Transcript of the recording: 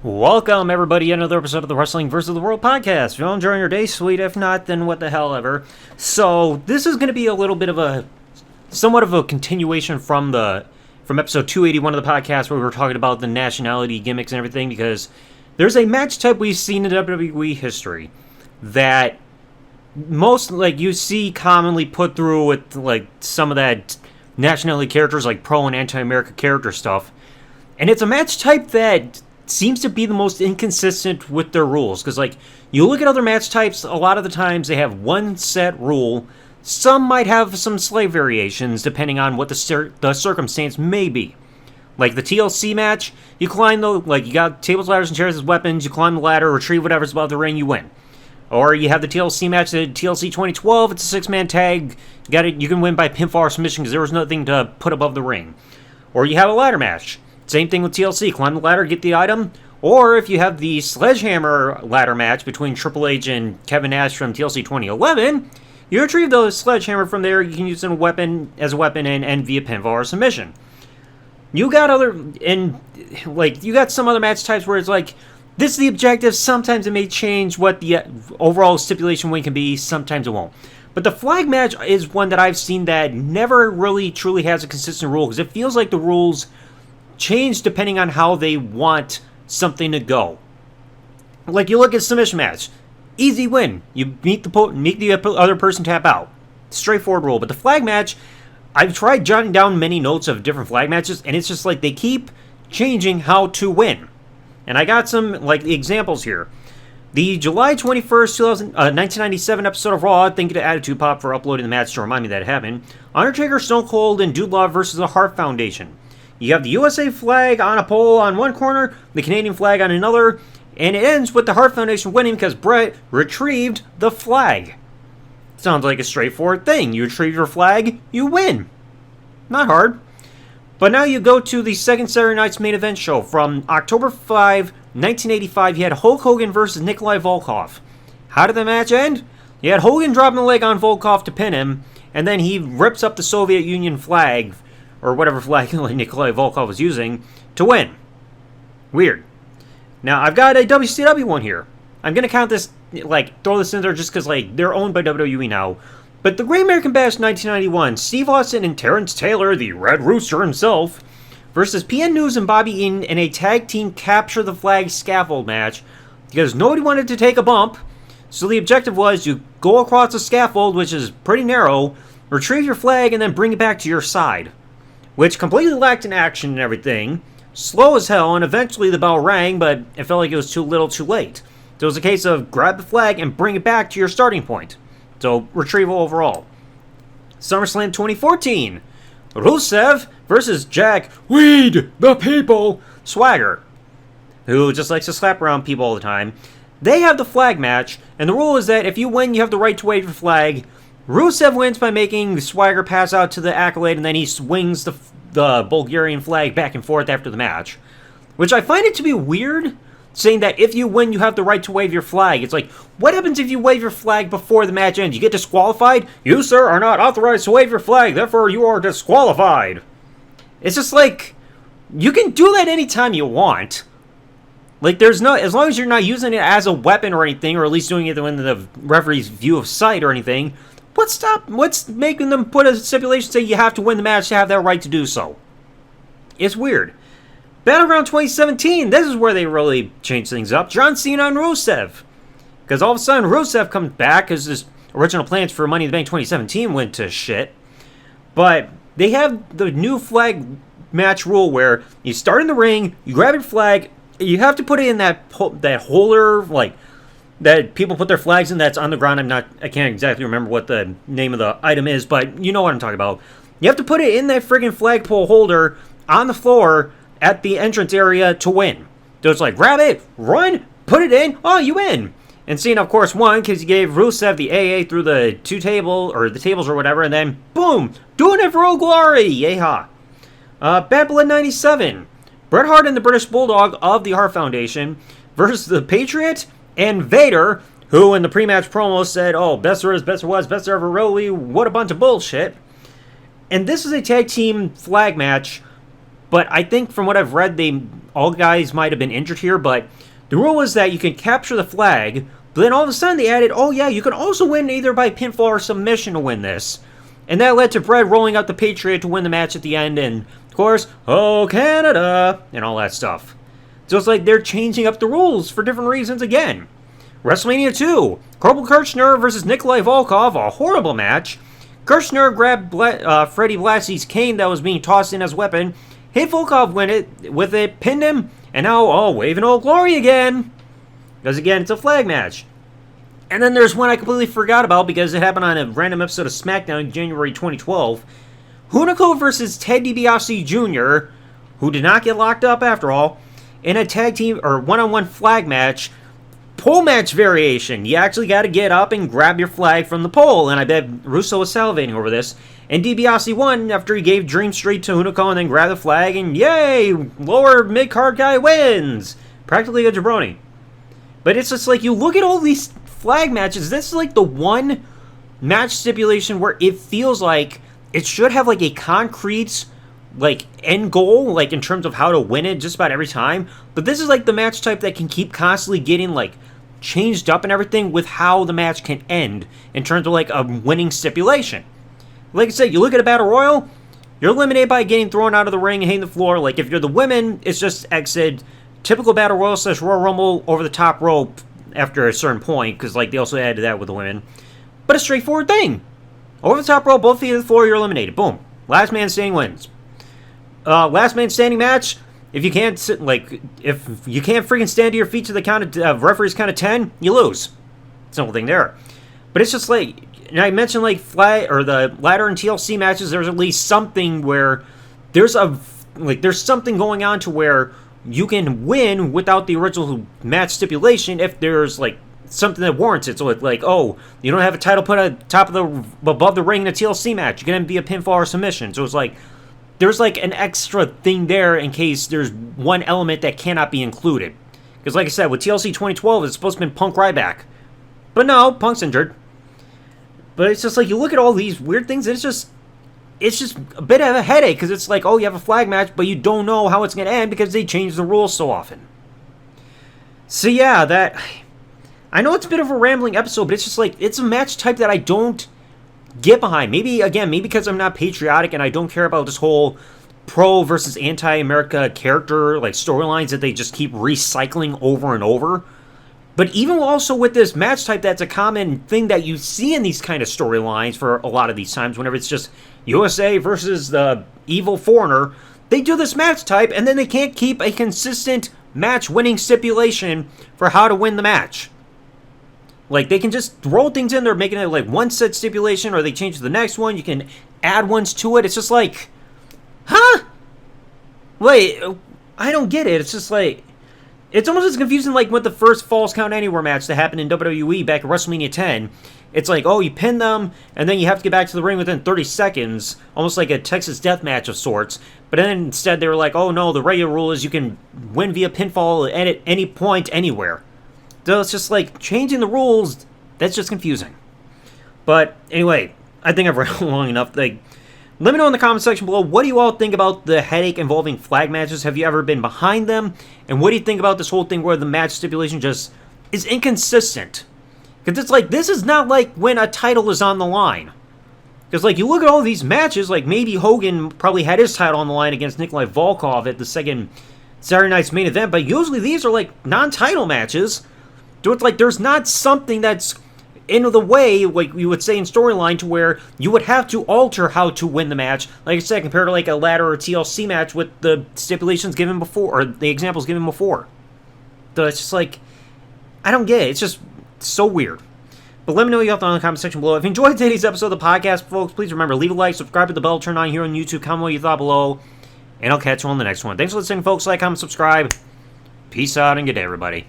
Welcome, everybody, to another episode of the Wrestling vs. the World podcast. If you're enjoying your day, sweet. If not, then what the hell ever. So, this is going to be a little bit of somewhat of a continuation from episode 281 of the podcast, where we were talking about the nationality gimmicks and everything, because there's a match type we've seen in WWE history that you see commonly put through with, some of that nationality characters, like pro and anti-America character stuff. And it's a match type that seems to be the most inconsistent with their rules, because you look at other match types, a lot of the times they have one set rule. Some might have some slight variations depending on what the circumstance may be. Like the TLC match, you climb you got tables, ladders, and chairs as weapons, you climb the ladder, retrieve whatever's above the ring, you win. Or you have the TLC match, the TLC 2012, it's a 6-man tag, you can win by pinfall or submission because there was nothing to put above the ring. Or you have a ladder match. Same thing with TLC, climb the ladder, get the item. Or if you have the sledgehammer ladder match between Triple H and Kevin Nash from TLC 2011, you retrieve the sledgehammer from there, you can use it as a weapon and via pinfall or submission. You got you got some other match types where it's this is the objective, sometimes it may change what the overall stipulation win can be, sometimes it won't. But the flag match is one that I've seen that never really truly has a consistent rule, because it feels like the rules change depending on how they want something to go. Like you look at submission match, easy win. You meet the other person, tap out. Straightforward rule. But the flag match, I've tried jotting down many notes of different flag matches, and it's just they keep changing how to win. And I got some examples here. The July 21st, 1997 episode of Raw, thank you to Attitude Pop for uploading the match to remind me that it happened. Undertaker, Stone Cold, and Dude Love versus the Hart Foundation. You have the USA flag on a pole on one corner, the Canadian flag on another, and it ends with the Hart Foundation winning because Brett retrieved the flag. Sounds like a straightforward thing. You retrieve your flag, you win. Not hard. But now you go to the second Saturday night's main event show. From October 5, 1985, you had Hulk Hogan versus Nikolai Volkov. How did the match end? You had Hogan dropping the leg on Volkov to pin him, and then he rips up the Soviet Union flag, or whatever flag Nikolai Volkov was using, to win. Weird. Now, I've got a WCW one here. I'm going to count this, throw this in there just because, they're owned by WWE now. But the Great American Bash 1991, Steve Austin and Terrence Taylor, the Red Rooster himself, versus PN News and Bobby Eaton in a tag team capture the flag scaffold match, because nobody wanted to take a bump. So the objective was you go across the scaffold, which is pretty narrow, retrieve your flag, and then bring it back to your side, which completely lacked in action and everything. Slow as hell, and eventually the bell rang, but it felt like it was too little too late. So it was a case of grab the flag and bring it back to your starting point. So, retrieval overall. SummerSlam 2014. Rusev versus Jack Weed the People Swagger, who just likes to slap around people all the time. They have the flag match, and the rule is that if you win, you have the right to wave your flag. Rusev wins by making Swagger pass out to the Accolade, and then he swings the Bulgarian flag back and forth after the match. Which I find it to be weird, saying that if you win, you have the right to wave your flag. It's what happens if you wave your flag before the match ends? You get disqualified? You, sir, are not authorized to wave your flag, therefore you are disqualified. It's just you can do that anytime you want. There's no, as long as you're not using it as a weapon or anything, or at least doing it in the referee's view of sight or anything, what's making them put a stipulation say you have to win the match to have that right to do so? It's weird. Battleground 2017, this is where they really changed things up. John Cena and Rusev. Because all of a sudden Rusev comes back because his original plans for Money in the Bank 2017 went to shit. But they have the new flag match rule where you start in the ring, you grab your flag, you have to put it in that holder, that people put their flags in that's on the ground. I can't exactly remember what the name of the item is, but you know what I'm talking about. You have to put it in that friggin' flagpole holder on the floor at the entrance area to win. So it's grab it, run, put it in, oh, you win. And Cena, of course, won because he gave Rusev the AA through the the tables or whatever, and then, boom, doing it for Old Glory, yeehaw. Bad Blood 97, Bret Hart and the British Bulldog of the Hart Foundation versus the Patriot and Vader, who in the pre-match promo said, oh, best there is, best there was, best there ever will be, what a bunch of bullshit. And this is a tag team flag match But I think from what I've read, all guys might have been injured here, but the rule was that you can capture the flag, but then all of a sudden they added, oh yeah, you can also win either by pinfall or submission to win this. And that led to Bret rolling out the Patriot to win the match at the end, and of course, oh Canada, and all that stuff. So it's like they're changing up the rules for different reasons again. WrestleMania 2, Corporal Kirchner versus Nikolai Volkov, a horrible match. Kirchner grabbed Freddie Blassie's cane that was being tossed in as a weapon, hit Volkov with it, pinned him, and now, waving Old Glory again. Because again, it's a flag match. And then there's one I completely forgot about because it happened on a random episode of SmackDown in January 2012. Hunico versus Ted DiBiase Jr., who did not get locked up after all, in a tag team or one-on-one flag match, pole match variation. You actually got to get up and grab your flag from the pole, and I bet Russo was salivating over this. And DiBiase won after he gave Dream Street to Hunico and then grabbed the flag, and yay! Lower mid-card guy wins! Practically a jabroni. But it's just like, you look at all these flag matches, this is like the one match stipulation where it feels like it should have like a concrete like end goal, like in terms of how to win it just about every time. But this is like the match type that can keep constantly getting like changed up and everything with how the match can end in terms of like a winning stipulation. Like I said, you look at a battle royal, you're eliminated by getting thrown out of the ring and hitting the floor. Like if you're the women, it's just exit. Typical battle royal / Royal Rumble over the top rope after a certain point, because like they also added that with the women. But a straightforward thing. Over the top rope, both feet of the floor, you're eliminated. Boom. Last man standing wins. Last man standing match. If you can't if you can't freaking stand to your feet to the count of referee's count of 10, you lose. Simple thing there. But it's just like, and I mentioned like flag or the ladder and TLC matches. There's at least something where there's something going on to where you can win without the original match stipulation if there's like something that warrants it. So it's like, oh, you don't have a title put at top of above the ring in a TLC match. You're gonna be a pinfall or submission. So it's like there's like an extra thing there in case there's one element that cannot be included. Because like I said, with TLC 2012, it's supposed to be Punk Ryback, but no, Punk's injured. But it's just like you look at all these weird things, and it's just a bit of a headache because it's like, oh, you have a flag match, but you don't know how it's going to end because they change the rules so often. So yeah, I know it's a bit of a rambling episode, but it's just like, it's a match type that I don't get behind. Maybe because I'm not patriotic and I don't care about this whole pro versus anti-America character, like storylines that they just keep recycling over and over. But even also with this match type, that's a common thing that you see in these kind of storylines for a lot of these times. Whenever it's just USA versus the evil foreigner, they do this match type, and then they can't keep a consistent match-winning stipulation for how to win the match. Like, they can just roll things in there, making it like one set stipulation, or they change to the next one. You can add ones to it. It's just like, huh? Wait, I don't get it. It's just like, it's almost as confusing like with the first Falls Count Anywhere match that happened in WWE back at WrestleMania 10. It's like, oh, you pin them, and then you have to get back to the ring within 30 seconds, almost like a Texas death match of sorts. But then instead they were like, oh no, the regular rule is you can win via pinfall at any point, anywhere. So it's just like, changing the rules, that's just confusing. But anyway, I think I've read long enough. Like, let me know in the comment section below, what do you all think about the headache involving flag matches? Have you ever been behind them? And what do you think about this whole thing where the match stipulation just is inconsistent? Because it's like, this is not like when a title is on the line. Because like, you look at all these matches, like maybe Hogan probably had his title on the line against Nikolai Volkov at the second Saturday night's main event, but usually these are like non-title matches. So it's like, there's not something that's in the way, like you would say in storyline, to where you would have to alter how to win the match. Like I said, compared to like a ladder or TLC match with the stipulations given before, or the examples given before. So it's just like, I don't get it. It's just so weird. But let me know what you thought in the comment section below. If you enjoyed today's episode of the podcast, folks, please remember, leave a like, subscribe to the bell, turn on here on YouTube, comment what you thought below, and I'll catch you on the next one. Thanks for listening, folks. Like, comment, subscribe. Peace out, and good day, everybody.